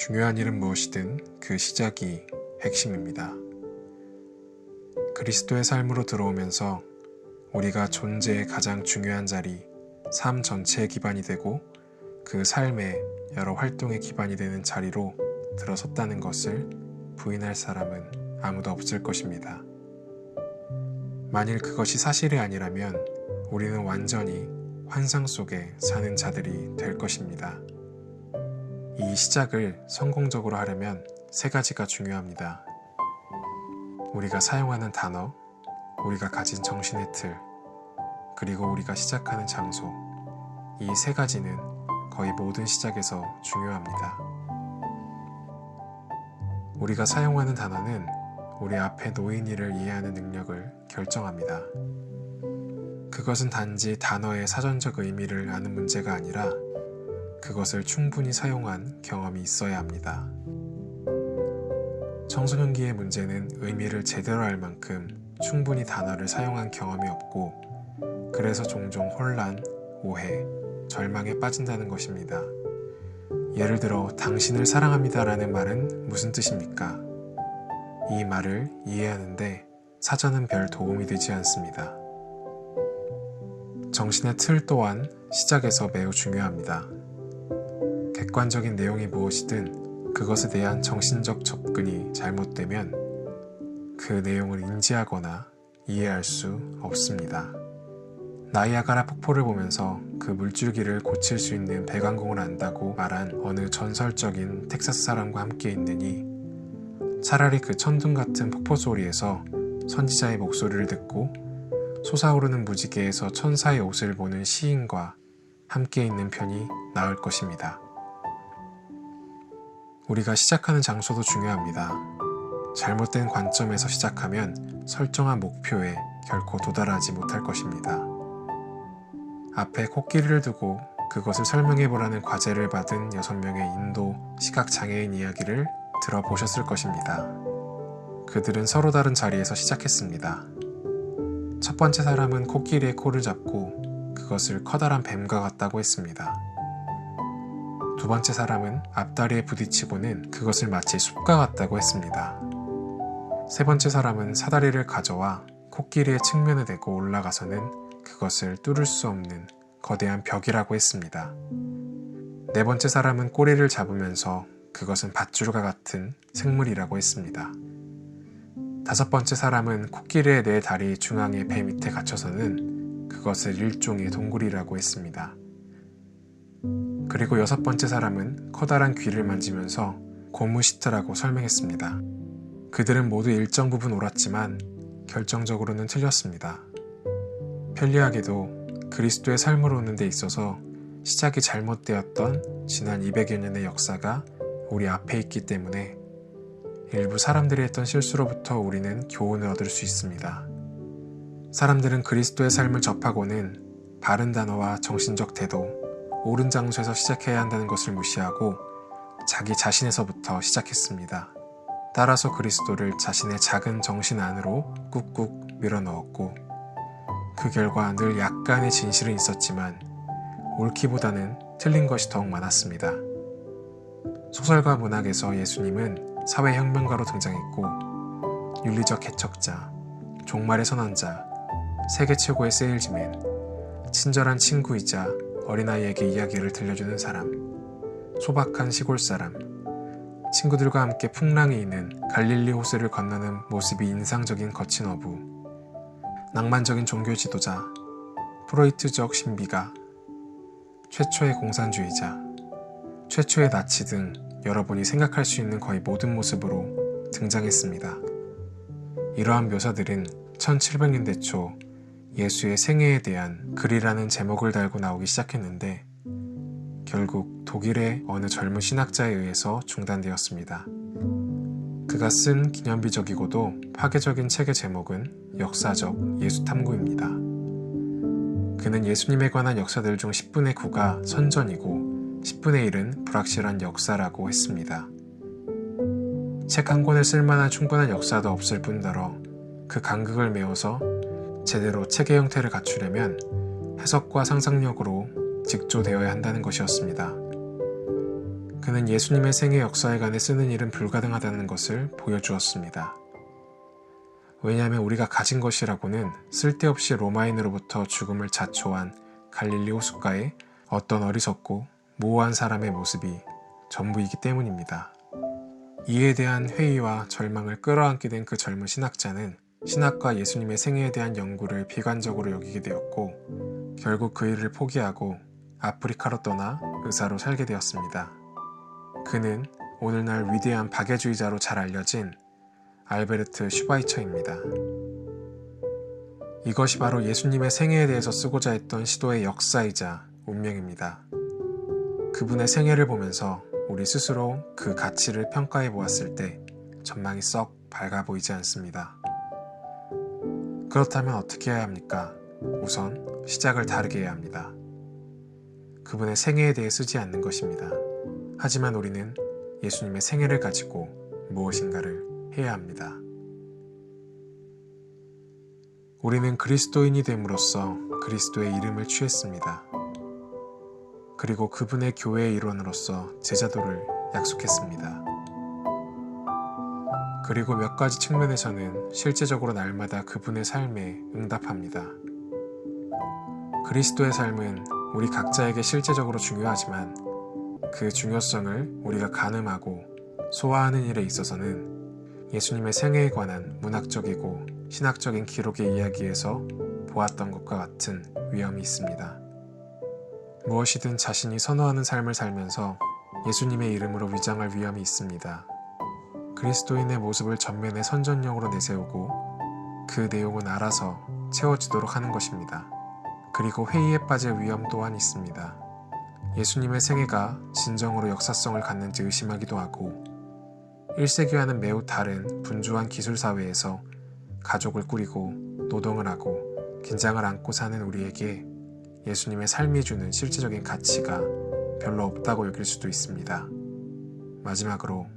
중요한 일은 무엇이든 그 시작이 핵심입니다. 그리스도의 삶으로 들어오면서 우리가 존재의 가장 중요한 자리, 삶 전체의 기반이 되고 그 삶의 여러 활동의 기반이 되는 자리로 들어섰다는 것을 부인할 사람은 아무도 없을 것입니다. 만일 그것이 사실이 아니라면 우리는 완전히 환상 속에 사는 자들이 될 것입니다. 이 시작을 성공적으로 하려면 세 가지가 중요합니다. 우리가 사용하는 단어, 우리가 가진 정신의 틀, 그리고 우리가 시작하는 장소. 이 세 가지는 거의 모든 시작에서 중요합니다. 우리가 사용하는 단어는 우리 앞에 놓인 일을 이해하는 능력을 결정합니다. 그것은 단지 단어의 사전적 의미를 아는 문제가 아니라 그것을 충분히 사용한 경험이 있어야 합니다. 청소년기의 문제는 의미를 제대로 알 만큼 충분히 단어를 사용한 경험이 없고 그래서 종종 혼란, 오해, 절망에 빠진다는 것입니다. 예를 들어 당신을 사랑합니다라는 말은 무슨 뜻입니까? 이 말을 이해하는데 사전은 별 도움이 되지 않습니다. 정신의 틀 또한 시작에서 매우 중요합니다. 객관적인 내용이 무엇이든 그것에 대한 정신적 접근이 잘못되면 그 내용을 인지하거나 이해할 수 없습니다. 나이아가라 폭포를 보면서 그 물줄기를 고칠 수 있는 배관공을 안다고 말한 어느 전설적인 텍사스 사람과 함께 있느니 차라리 그 천둥 같은 폭포 소리에서 선지자의 목소리를 듣고 솟아오르는 무지개에서 천사의 옷을 보는 시인과 함께 있는 편이 나을 것입니다. 우리가 시작하는 장소도 중요합니다. 잘못된 관점에서 시작하면 설정한 목표에 결코 도달하지 못할 것입니다. 앞에 코끼리를 두고 그것을 설명해보라는 과제를 받은 6명의 인도 시각장애인 이야기를 들어보셨을 것입니다. 그들은 서로 다른 자리에서 시작했습니다. 첫 번째 사람은 코끼리의 코를 잡고 그것을 커다란 뱀과 같다고 했습니다. 두 번째 사람은 앞다리에 부딪히고는 그것을 마치 숲과 같다고 했습니다. 세 번째 사람은 사다리를 가져와 코끼리의 측면에 대고 올라가서는 그것을 뚫을 수 없는 거대한 벽이라고 했습니다. 네 번째 사람은 꼬리를 잡으면서 그것은 밧줄과 같은 생물이라고 했습니다. 다섯 번째 사람은 코끼리의 네 다리 중앙의 배 밑에 갇혀서는 그것을 일종의 동굴이라고 했습니다. 그리고 여섯 번째 사람은 커다란 귀를 만지면서 고무시트라고 설명했습니다. 그들은 모두 일정 부분 옳았지만 결정적으로는 틀렸습니다. 편리하게도 그리스도의 삶으로 오는 데 있어서 시작이 잘못되었던 지난 200여 년의 역사가 우리 앞에 있기 때문에 일부 사람들이 했던 실수로부터 우리는 교훈을 얻을 수 있습니다. 사람들은 그리스도의 삶을 접하고는 바른 단어와 정신적 태도, 옳은 장소에서 시작해야 한다는 것을 무시하고 자기 자신에서부터 시작했습니다. 따라서 그리스도를 자신의 작은 정신 안으로 꾹꾹 밀어넣었고 그 결과 늘 약간의 진실은 있었지만 옳기보다는 틀린 것이 더욱 많았습니다. 소설과 문학에서 예수님은 사회혁명가로 등장했고 윤리적 개척자, 종말의 선언자, 세계 최고의 세일즈맨, 친절한 친구이자 어린아이에게 이야기를 들려주는 사람, 소박한 시골 사람, 친구들과 함께 풍랑이 있는 갈릴리 호수를 건너는 모습이 인상적인 거친 어부, 낭만적인 종교 지도자, 프로이트적 신비가, 최초의 공산주의자, 최초의 나치 등 여러분이 생각할 수 있는 거의 모든 모습으로 등장했습니다. 이러한 묘사들은 1700년대 초 예수의 생애에 대한 글이라는 제목을 달고 나오기 시작했는데 결국 독일의 어느 젊은 신학자에 의해서 중단되었습니다. 그가 쓴 기념비적이고도 파괴적인 책의 제목은 역사적 예수탐구입니다. 그는 예수님에 관한 역사들 중 10분의 9가 선전이고 10분의 1은 불확실한 역사라고 했습니다. 책 한 권을 쓸만한 충분한 역사도 없을 뿐더러 그 간극을 메워서 제대로 책의 형태를 갖추려면 해석과 상상력으로 직조되어야 한다는 것이었습니다. 그는 예수님의 생애 역사에 관해 쓰는 일은 불가능하다는 것을 보여주었습니다. 왜냐하면 우리가 가진 것이라고는 쓸데없이 로마인으로부터 죽음을 자초한 갈릴리 호숫가의 어떤 어리석고 모호한 사람의 모습이 전부이기 때문입니다. 이에 대한 회의와 절망을 끌어안게 된 그 젊은 신학자는 신학과 예수님의 생애에 대한 연구를 비관적으로 여기게 되었고 결국 그 일을 포기하고 아프리카로 떠나 의사로 살게 되었습니다. 그는 오늘날 위대한 박애주의자로 잘 알려진 알베르트 슈바이처입니다. 이것이 바로 예수님의 생애에 대해서 쓰고자 했던 시도의 역사이자 운명입니다. 그분의 생애를 보면서 우리 스스로 그 가치를 평가해 보았을 때 전망이 썩 밝아 보이지 않습니다. 그렇다면 어떻게 해야 합니까? 우선 시작을 다르게 해야 합니다. 그분의 생애에 대해 쓰지 않는 것입니다. 하지만 우리는 예수님의 생애를 가지고 무엇인가를 해야 합니다. 우리는 그리스도인이 됨으로써 그리스도의 이름을 취했습니다. 그리고 그분의 교회의 일원으로서 제자도를 약속했습니다. 그리고 몇 가지 측면에서는 실제적으로 날마다 그분의 삶에 응답합니다. 그리스도의 삶은 우리 각자에게 실제적으로 중요하지만 그 중요성을 우리가 가늠하고 소화하는 일에 있어서는 예수님의 생애에 관한 문학적이고 신학적인 기록의 이야기에서 보았던 것과 같은 위험이 있습니다. 무엇이든 자신이 선호하는 삶을 살면서 예수님의 이름으로 위장할 위험이 있습니다. 그리스도인의 모습을 전면에 선전용으로 내세우고 그 내용은 알아서 채워지도록 하는 것입니다. 그리고 회의에 빠질 위험 또한 있습니다. 예수님의 생애가 진정으로 역사성을 갖는지 의심하기도 하고 1세기와는 매우 다른 분주한 기술사회에서 가족을 꾸리고 노동을 하고 긴장을 안고 사는 우리에게 예수님의 삶이 주는 실제적인 가치가 별로 없다고 여길 수도 있습니다. 마지막으로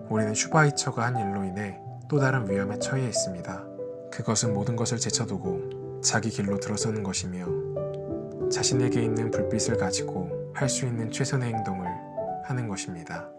우리는 슈바이처가 한 일로 인해 또 다른 위험에 처해 있습니다. 그것은 모든 것을 제쳐두고 자기 길로 들어서는 것이며 자신에게 있는 불빛을 가지고 할 수 있는 최선의 행동을 하는 것입니다.